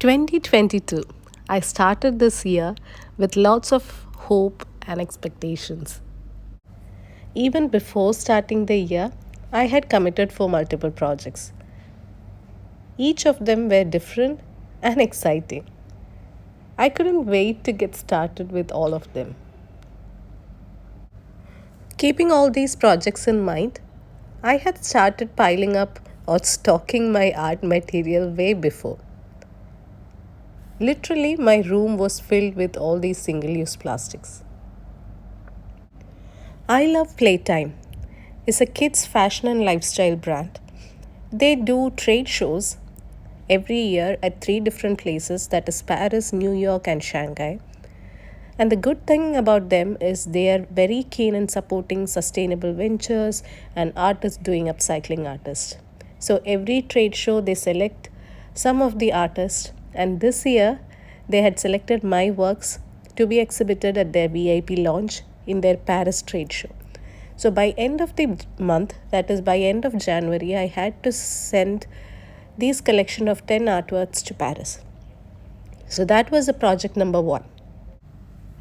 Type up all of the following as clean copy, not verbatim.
2022. I started this year with lots of hope and expectations. Even before starting the year, I had committed for multiple projects. Each of them were different and exciting. I couldn't wait to get started with all of them. Keeping all these projects in mind, I had started piling up or stocking my art material way before. Literally, my room was filled with all these single use plastics. I Love Playtime is a kids' fashion and lifestyle brand. They do trade shows every year at three different places, that is Paris, New York, and Shanghai. And the good thing about them is they are very keen in supporting sustainable ventures and artists doing upcycling artists. So every trade show they select some of the artists, and this year they had selected my works to be exhibited at their VIP launch in their Paris trade show. So by end of the month, that is by end of January, I had to send these collection of 10 artworks to Paris. So that was the project number 1.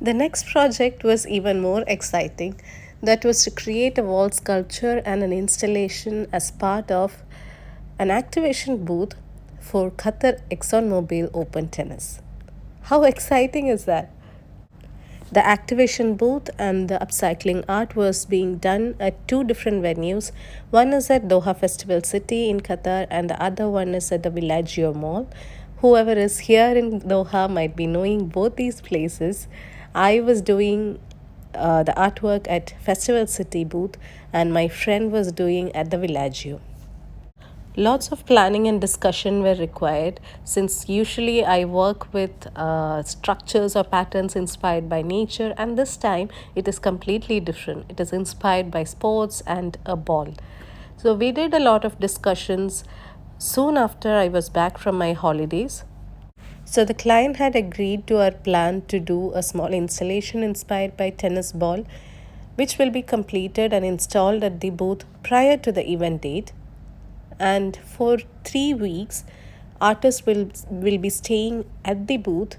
The next project was even more exciting. That was to create a wall sculpture and an installation as part of an activation booth for Qatar ExxonMobil Open Tennis. How exciting is that? The activation booth and the upcycling art was being done at two different venues. One is at Doha Festival City in Qatar, and the other one is at the Villaggio Mall. Whoever is here in Doha might be knowing both these places. I was doing the artwork at Festival City booth, and my friend was doing at the Villaggio. Lots of planning and discussion were required, since usually I work with structures or patterns inspired by nature, and this time it is completely different. It is inspired by sports and a ball. So we did a lot of discussions soon after I was back from my holidays. So the client had agreed to our plan to do a small installation inspired by tennis ball, which will be completed and installed at the booth prior to the event date. And for 3 weeks, artists will be staying at the booth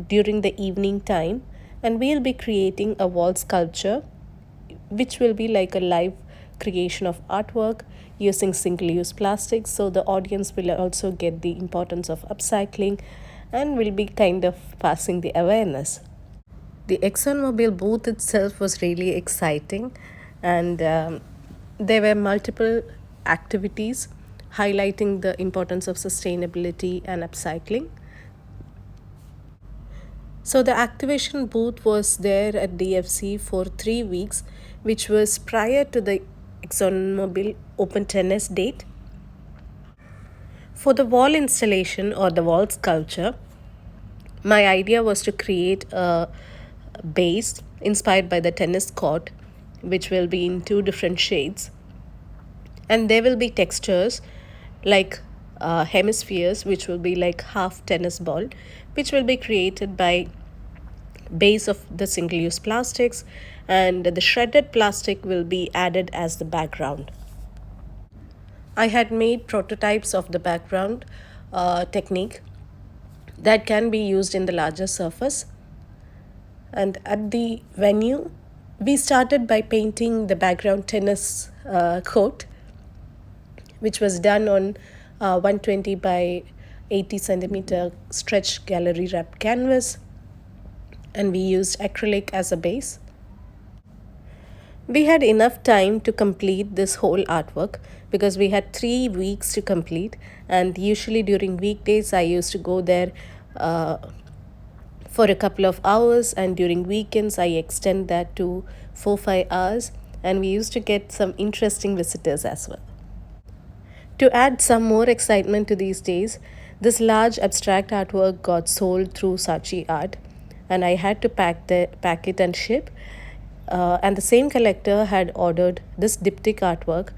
during the evening time, and we'll be creating a wall sculpture which will be like a live creation of artwork using single use plastics, so the audience will also get the importance of upcycling and will be kind of passing the awareness. The ExxonMobil booth itself was really exciting, and there were multiple activities highlighting the importance of sustainability and upcycling. So the activation booth was there at DFC for 3 weeks, which was prior to the ExxonMobil Open Tennis date. For the wall installation or the wall sculpture, my idea was to create a base inspired by the tennis court, which will be in two different shades. And there will be textures like hemispheres, which will be like half tennis ball, which will be created by base of the single use plastics, and the shredded plastic will be added as the background. I had made prototypes of the background technique that can be used in the larger surface. And at the venue, we started by painting the background tennis court, which was done on 120 by 80 centimeter stretch gallery wrapped canvas, and we used acrylic as a base. We had enough time to complete this whole artwork because we had 3 weeks to complete, and usually during weekdays I used to go there for a couple of hours, and during weekends I extend that to 4-5 hours, and we used to get some interesting visitors as well. To add some more excitement to these days, this large abstract artwork got sold through Saatchi Art, and I had to pack it and ship. And the same collector had ordered this diptych artwork,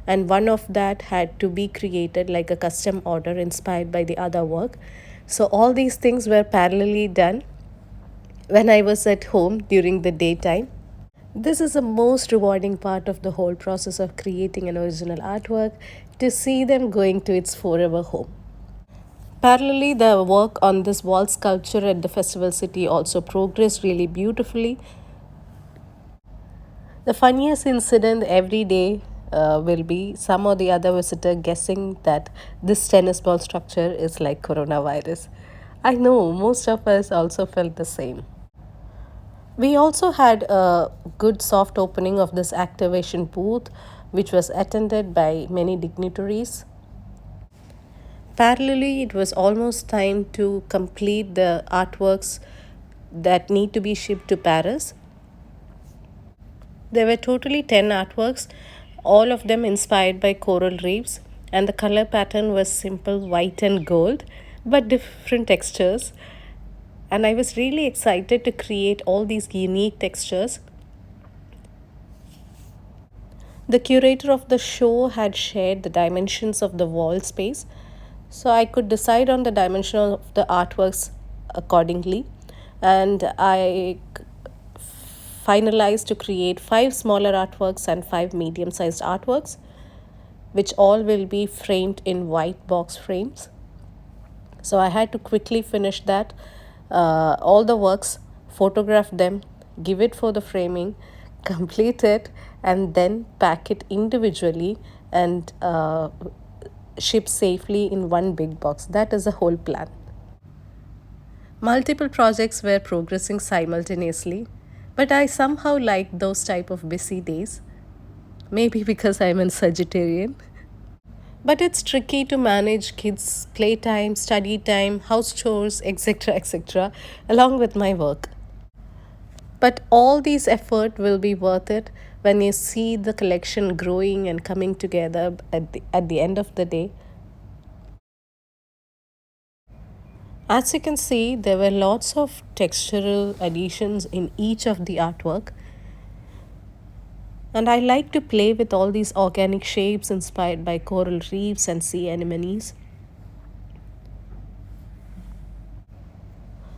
and one of that had to be created like a custom order inspired by the other work. So all these things were parallelly done when I was at home during the daytime. This is the most rewarding part of the whole process of creating an original artwork, to see them going to its forever home. Parallelly, the work on this wall sculpture at the festival city also progressed really beautifully. The funniest incident every day will be some or the other visitor guessing that this tennis ball structure is like coronavirus. I know most of us also felt the same. We also had a good soft opening of this activation booth, which was attended by many dignitaries. Parallelly, it was almost time to complete the artworks that need to be shipped to Paris. There were totally 10 artworks, all of them inspired by coral reefs, and the color pattern was simple white and gold, but different textures. And I was really excited to create all these unique textures. The curator of the show had shared the dimensions of the wall space, so I could decide on the dimension of the artworks accordingly. And I finalized to create five smaller artworks and five medium sized artworks, which all will be framed in white box frames. So I had to quickly finish that, all the works, photograph them, give it for the framing, complete it, and then pack it individually and ship safely in one big box. That is the whole plan. Multiple projects were progressing simultaneously, but I somehow liked those type of busy days. Maybe because I'm a Sagittarian. But it's tricky to manage kids' playtime, study time, house chores, etc., etc., along with my work. But all these effort will be worth it when you see the collection growing and coming together at the end of the day. As you can see, there were lots of textural additions in each of the artwork, and I like to play with all these organic shapes inspired by coral reefs and sea anemones.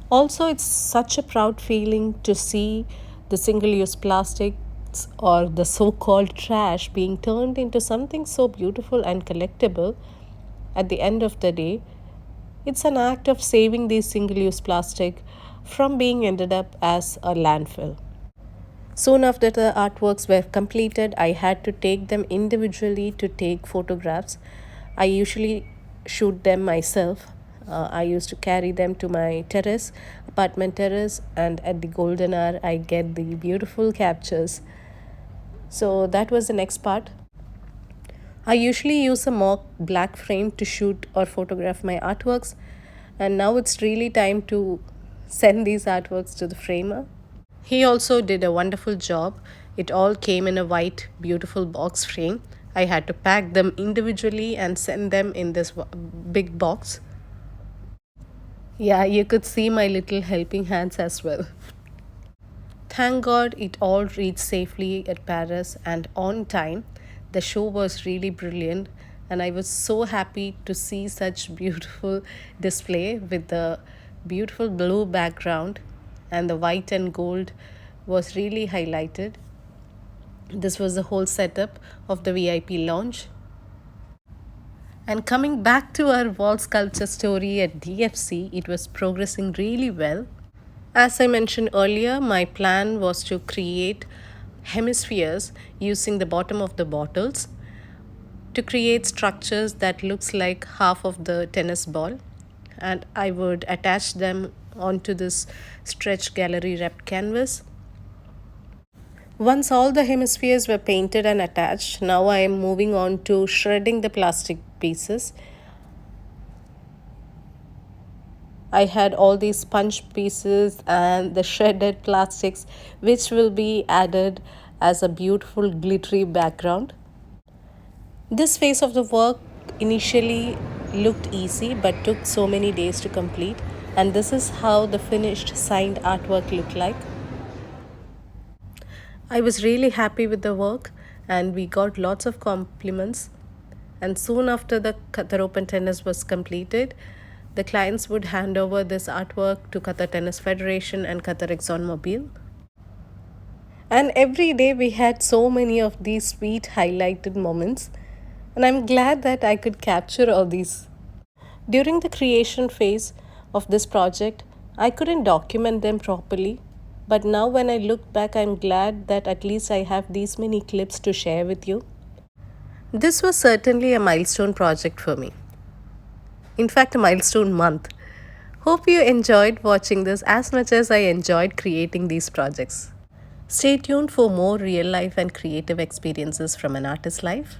Also, it's such a proud feeling to see the single use plastics or the so called trash being turned into something so beautiful and collectible at the end of the day. It's an act of saving these single use plastic from being ended up as a landfill. Soon after the artworks were completed, I had to take them individually to take photographs. I usually shoot them myself. I used to carry them to my terrace, apartment terrace, and at the golden hour, I get the beautiful captures. So that was the next part. I usually use a mock black frame to shoot or photograph my artworks, and now it's really time to send these artworks to the framer. He also did a wonderful job. It all came in a white, beautiful box frame. I had to pack them individually and send them in this big box. Yeah, you could see my little helping hands as well. Thank God it all reached safely at Paris and on time. The show was really brilliant, and I was so happy to see such beautiful display with the beautiful blue background, and the white and gold was really highlighted. This was the whole setup of the VIP lounge. And coming back to our wall sculpture story at DFC, it was progressing really well. As I mentioned earlier, my plan was to create hemispheres using the bottom of the bottles to create structures that looks like half of the tennis ball, and I would attach them onto this stretch gallery wrapped canvas. Once all the hemispheres were painted and attached, now I am moving on to shredding the plastic pieces. I had all these sponge pieces and the shredded plastics, which will be added as a beautiful glittery background. This phase of the work initially looked easy but took so many days to complete, and this is how the finished signed artwork looked like. I was really happy with the work, and we got lots of compliments. And soon after the Qatar Open Tennis was completed, the clients would hand over this artwork to Qatar Tennis Federation and Qatar ExxonMobil. And every day we had so many of these sweet highlighted moments, and I'm glad that I could capture all these. During the creation phase of this project, I couldn't document them properly, but now when I look back, I'm glad that at least I have these many clips to share with you. This was certainly a milestone project for me. In fact, a milestone month. Hope you enjoyed watching this as much as I enjoyed creating these projects. Stay tuned for more real life and creative experiences from an artist's life.